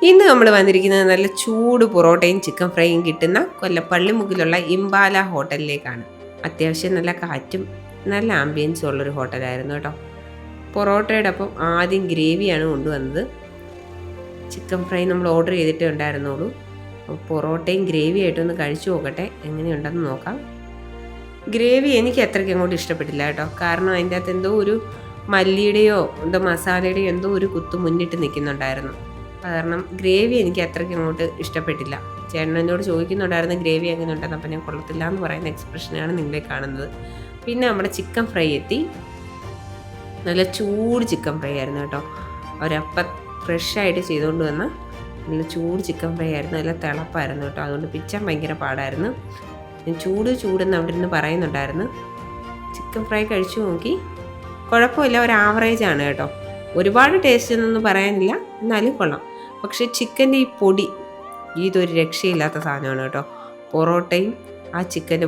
ഇന്ന് നമ്മൾ വന്നിരിക്കുന്നത് നല്ല ചൂട് പൊറോട്ടയും ചിക്കൻ ഫ്രൈയും കിട്ടുന്ന കൊല്ലം പള്ളിമുക്കിലുള്ള ഇംബാല ഹോട്ടലിലേക്കാണ്. അത്യാവശ്യം നല്ല കാറ്റും നല്ല ആംബിയൻസും ഉള്ളൊരു ഹോട്ടലായിരുന്നു കേട്ടോ. പൊറോട്ടയുടെ ഒപ്പം ആദ്യം ഗ്രേവിയാണ് കൊണ്ടുവന്നത്. ചിക്കൻ ഫ്രൈ നമ്മൾ ഓർഡർ ചെയ്തിട്ടേ ഉണ്ടായിരുന്നുള്ളൂ. അപ്പോൾ പൊറോട്ടയും ഗ്രേവി ആയിട്ടൊന്ന് കഴിച്ചു നോക്കട്ടെ, എങ്ങനെയുണ്ടെന്ന് നോക്കാം. ഗ്രേവി എനിക്ക് അത്രയ്ക്ക് അങ്ങോട്ട് ഇഷ്ടപ്പെട്ടില്ല കേട്ടോ. കാരണം അതിൻ്റെ അകത്ത് എന്തോ ഒരു മല്ലിയുടെയോ എന്തോ മസാലയുടെയോ എന്തോ ഒരു കുത്ത് മുന്നിട്ട് നിൽക്കുന്നുണ്ടായിരുന്നു. കാരണം ഗ്രേവി എനിക്ക് അത്രയ്ക്ക് അങ്ങോട്ട് ഇഷ്ടപ്പെട്ടില്ല. ചേട്ടൻ എന്നോട് ചോദിക്കുന്നുണ്ടായിരുന്നു ഗ്രേവി എങ്ങനെ ഉണ്ടെന്ന്. അപ്പം ഞാൻ കൊള്ളത്തില്ല എന്ന് പറയുന്ന എക്സ്പ്രഷനാണ് നിങ്ങളെ കാണുന്നത്. പിന്നെ നമ്മുടെ ചിക്കൻ ഫ്രൈ എത്തി. നല്ല ചൂട് ചിക്കൻ ഫ്രൈ ആയിരുന്നു കേട്ടോ. അവരപ്പം ഫ്രഷായിട്ട് ചെയ്തുകൊണ്ട് വന്ന നല്ല ചൂട് ചിക്കൻ ഫ്രൈ ആയിരുന്നു. നല്ല തിളപ്പായിരുന്നു കേട്ടോ. അതുകൊണ്ട് പിച്ചാൻ ഭയങ്കര പാടായിരുന്നു. ചൂടെന്ന് അവിടെ നിന്ന് പറയുന്നുണ്ടായിരുന്നു. ചിക്കൻ ഫ്രൈ കഴിച്ചു നോക്കി, കുഴപ്പമില്ല, ഒരു ആവറേജ് ആണ് കേട്ടോ. ഒരുപാട് ടേസ്റ്റ് എന്നൊന്നും പറയാനില്ല, എന്നാലും കൊള്ളാം. പക്ഷേ ചിക്കൻ്റെ ഈ പൊടി ഇതൊരു രക്ഷയില്ലാത്ത സാധനമാണ് കേട്ടോ. പൊറോട്ടയും ആ ചിക്കൻ്റെ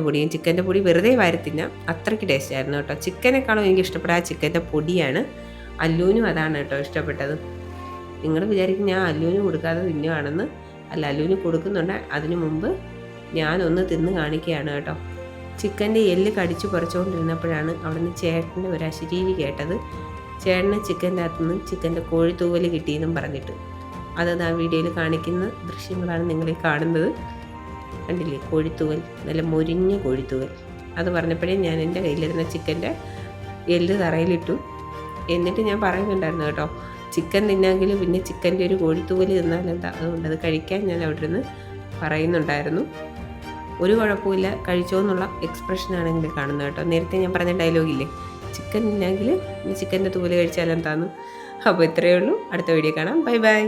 പൊടി വെറുതെ വരത്തില്ല, അത്രയ്ക്ക് ടേസ്റ്റ് ആയിരുന്നു കേട്ടോ. ചിക്കനേക്കാളും എനിക്ക് ഇഷ്ടപ്പെട്ട ആ ചിക്കൻ്റെ പൊടിയാണ്. അല്ലൂനും അതാണ് കേട്ടോ ഇഷ്ടപ്പെട്ടത്. നിങ്ങൾ വിചാരിക്കും ഞാൻ അല്ലൂന് കൊടുക്കാതെ തിന്നുകയാണെന്ന്. അല്ല, അല്ലൂന് കൊടുക്കുന്നുണ്ട്. അതിനു മുമ്പ് ഞാനൊന്ന് തിന്ന് കാണിക്കുകയാണ് കേട്ടോ. ചിക്കൻ്റെ എല്ല് കടിച്ചു പറിച്ചുകൊണ്ടിരുന്നപ്പോഴാണ് അവിടെ നിന്ന് ചേട്ടൻ്റെ ഒരു അശരീരി കേട്ടത്. ചേട്ടന് ചിക്കൻ്റെ അകത്തുനിന്ന് ചിക്കൻ്റെ കോഴിത്തൂവൽ കിട്ടിയെന്നും പറഞ്ഞിട്ട്. അത് ആ വീഡിയോയിൽ കാണിക്കുന്ന ദൃശ്യങ്ങളാണ് നിങ്ങളീ കാണുന്നത്. കണ്ടില്ലേ, കോഴിത്തൂവൽ, നല്ല മൊരിഞ്ഞ കോഴിത്തൂവൽ. അത് പറഞ്ഞപ്പോഴേ ഞാൻ എൻ്റെ കയ്യിലിരുന്ന ചിക്കൻ്റെ എല്ല് തറയിലിട്ടു. എന്നിട്ട് ഞാൻ പറയുന്നുണ്ടായിരുന്നു കേട്ടോ, ചിക്കൻ തിന്നാമെങ്കിൽ പിന്നെ ചിക്കൻ്റെ ഒരു കോഴിത്തൂവൽ തിന്നാലെന്താ, അതുകൊണ്ട് അത് കഴിക്കാൻ ഞാൻ അവിടെ നിന്ന് പറയുന്നുണ്ടായിരുന്നു. ഒരു കുഴപ്പമില്ല, കഴിച്ചോ എന്നുള്ള എക്സ്പ്രഷനാണെങ്കിൽ കാണുന്നത് കേട്ടോ. നേരത്തെ ഞാൻ പറഞ്ഞ ഡയലോഗില്ലേ, ചിക്കൻ തിന്നാമെങ്കിൽ ചിക്കൻ്റെ തൂവൽ കഴിച്ചാൽ എന്താന്ന്. അപ്പോൾ ഇത്രയേ ഉള്ളൂ. അടുത്ത വീഡിയോ കാണാം. Bye bye.